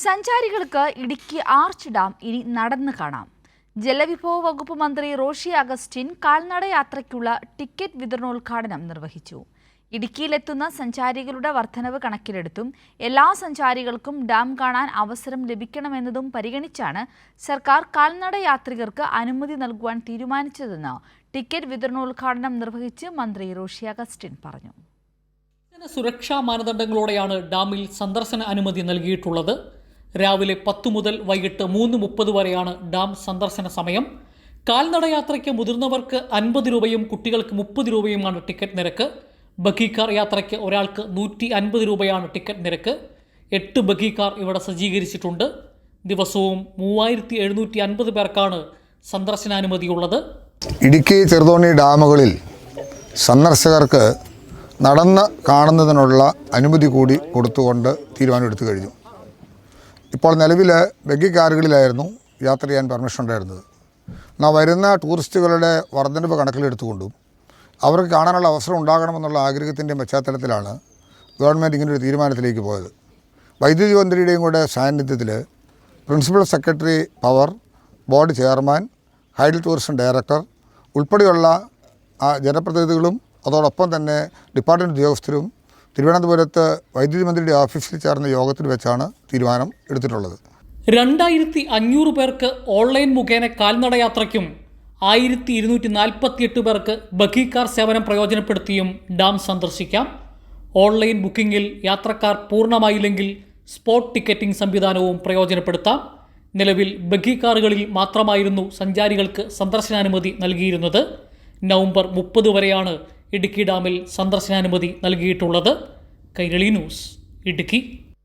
സഞ്ചാരികൾക്ക് Idukki arch dam ഇനി നടന്നു കാണാം. ജലവിഭവ വകുപ്പ് മന്ത്രി റോഷി അഗസ്റ്റിൻ കാൽനട യാത്രയ്ക്കുള്ള ടിക്കറ്റ് വിതരണോദ്ഘാടനം നിർവഹിച്ചു. ഇടുക്കിയിലെത്തുന്ന സഞ്ചാരികളുടെ വർധനവ് കണക്കിലെടുത്തും എല്ലാ സഞ്ചാരികൾക്കും ഡാം കാണാൻ അവസരം ലഭിക്കണമെന്നതും പരിഗണിച്ചാണ് സർക്കാർ കാൽനട യാത്രികർക്ക് അനുമതി നൽകുവാൻ തീരുമാനിച്ചതെന്ന് ടിക്കറ്റ് വിതരണോദ്ഘാടനം നിർവഹിച്ച് മന്ത്രി റോഷി അഗസ്റ്റിൻ പറഞ്ഞു. സുരക്ഷാ മാനദണ്ഡങ്ങളോടെയാണ് ഡാമിൽ സന്ദർശന അനുമതി നൽകിയിട്ടുള്ളത്. രാവിലെ 10 മുതൽ വൈകിട്ട് 3:30 വരെയാണ് ഡാം സന്ദർശന സമയം. കാൽനടയാത്രയ്ക്ക് മുതിർന്നവർക്ക് 50 രൂപയും കുട്ടികൾക്ക് 30 രൂപയുമാണ് ടിക്കറ്റ് നിരക്ക്. ബഗ്ഗി കാർ യാത്രയ്ക്ക് ഒരാൾക്ക് 150 രൂപയാണ് ടിക്കറ്റ് നിരക്ക്. 8 ബഗ്ഗി കാർ ഇവിടെ സജ്ജീകരിച്ചിട്ടുണ്ട്. ദിവസവും 3750 പേർക്കാണ് സന്ദർശനാനുമതിയുള്ളത്. ഇടുക്കി ചെറുതോണി ഡാമുകളിൽ സന്ദർശകർക്ക് നടന്ന് കാണുന്നതിനുള്ള അനുമതി കൂടി കൊടുത്തുകൊണ്ട് തീരുമാനമെടുത്തു കഴിഞ്ഞു. ഇപ്പോൾ നിലവിൽ ബഗ്ഗി കാറുകളിലായിരുന്നു യാത്ര ചെയ്യാൻ പെർമിഷൻ ഉണ്ടായിരുന്നത്. എന്നാൽ വരുന്ന ടൂറിസ്റ്റുകളുടെ വർധനവ് കണക്കിലെടുത്തുകൊണ്ടും അവർക്ക് കാണാനുള്ള അവസരം ഉണ്ടാകണമെന്നുള്ള ആഗ്രഹത്തിൻ്റെ പശ്ചാത്തലത്തിലാണ് ഗവൺമെൻറ് ഇങ്ങനൊരു തീരുമാനത്തിലേക്ക് പോയത്. വൈദ്യുതി മന്ത്രിയുടെയും കൂടെ സാന്നിധ്യത്തിൽ principal secretary power, board chairman, hydel tourism director ഉൾപ്പെടെയുള്ള ജനപ്രതിനിധികളും അതോടൊപ്പം തന്നെ ഡിപ്പാർട്ട്മെൻറ്റ് ഉദ്യോഗസ്ഥരും തിരുവനന്തപുരത്ത് വൈദ്യുതി മന്ത്രിയുടെ ഓഫീസിൽ ചേർന്ന യോഗത്തിൽ വെച്ചാണ് തീരുമാനം എടുത്തിട്ടുള്ളത്. 2500 പേർക്ക് ഓൺലൈൻ മുഖേന കാൽനടയാത്രയ്ക്കും 1248 പേർക്ക് ബഗ്ഗി കാർ സേവനം പ്രയോജനപ്പെടുത്തിയും ഡാം സന്ദർശിക്കാം. ഓൺലൈൻ ബുക്കിംഗിൽ യാത്രക്കാർ പൂർണ്ണമായില്ലെങ്കിൽ സ്പോട്ട് ടിക്കറ്റിംഗ് സംവിധാനവും പ്രയോജനപ്പെടുത്താം. നിലവിൽ ബഗ്ഗി കാറുകളിൽ മാത്രമായിരുന്നു സഞ്ചാരികൾക്ക് സന്ദർശനാനുമതി നൽകിയിരുന്നത്. നവംബർ 30 വരെയാണ് ഇടുക്കി ഡാമിൽ സന്ദർശനാനുമതി നൽകിയിട്ടുള്ളത്. കൈരളി ന്യൂസ്, ഇടുക്കി.